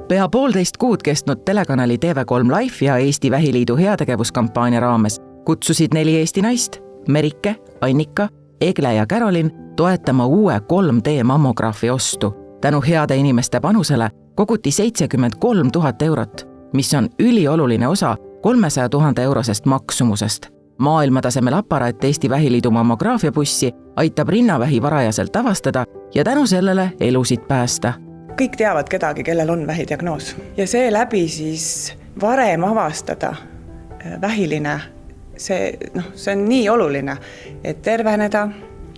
Pea 1,5 kuud kestnud telekanali TV3 Life ja Eesti Vähiliidu heategevuskampaania raames kutsusid 4 Eesti naist, Merike, Annika, Egle ja Carolin, toetama uue 3D mammograafi ostu. Tänu heade inimeste panusele koguti 73 000 eurot, mis on ülioluline osa 300 000 eurosest maksumusest. Maailmatasemel aparaat Eesti Vähiliidu mammograafiabussi aitab rinnavähi varajaselt avastada ja tänu sellele elusid päästa. Kõik teavad kedagi, kellel on vähidiagnoos ja see läbi siis varem avastada vähiline, see on nii oluline, et terveneda,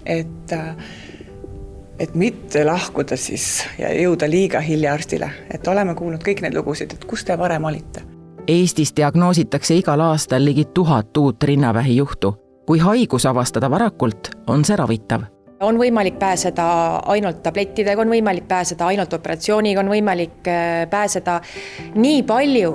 et mitte lahkuda siis ja jõuda liiga hilja arstile, et oleme kuulnud kõik need lugusid, et kus te varem olite. Eestis diagnoositakse igal aastal ligi 1000 uut rinnavähi juhtu. Kui haigus avastada varakult, on see ravitav. On võimalik pääseda ainult tablettidega, on võimalik pääseda ainult operatsiooniga, on võimalik pääseda nii palju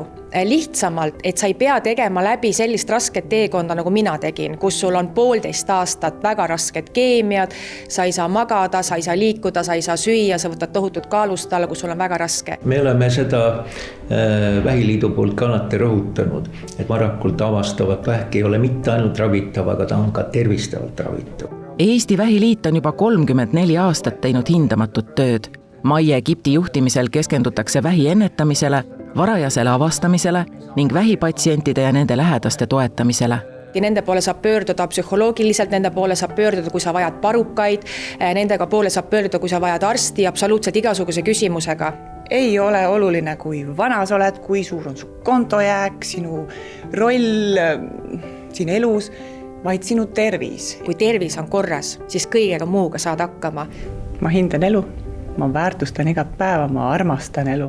lihtsamalt, et sa ei pea tegema läbi sellist rasket teekonda, nagu mina tegin, kus sul on 1,5 aastat väga rasket keemiad, sa ei saa magada, sa ei saa liikuda, sa ei saa süüa, sa võtad tohutut kaalust alla, kus sul on väga raske. Me oleme seda Vähiliidu poolt ka alati rõhutanud, et varakult avastavat vähki ei ole mitte ainult ravitav, aga ta on ka tervistavalt ravitav. Eesti Vähiliit on juba 34 aastat teinud hindamatut tööd. Maie Gipti juhtimisel keskendutakse vähi ennetamisele, varajasele avastamisele ning vähipatsientide ja nende lähedaste toetamisele. Nende poole saab pöörduda psühholoogiliselt, nende poole saab pöörduda, kui sa vajad parukaid, nendega poole saab pöörduda, kui sa vajad arsti, absoluutselt igasuguse küsimusega. Ei ole oluline, kui vana sa oled, kui suur on su kontojääk, sinu roll siin elus, vaid sinu tervis. Kui tervis on korras, siis kõigega muuga saad hakkama. Ma hindan elu, ma väärtustan iga päeva, ma armastan elu.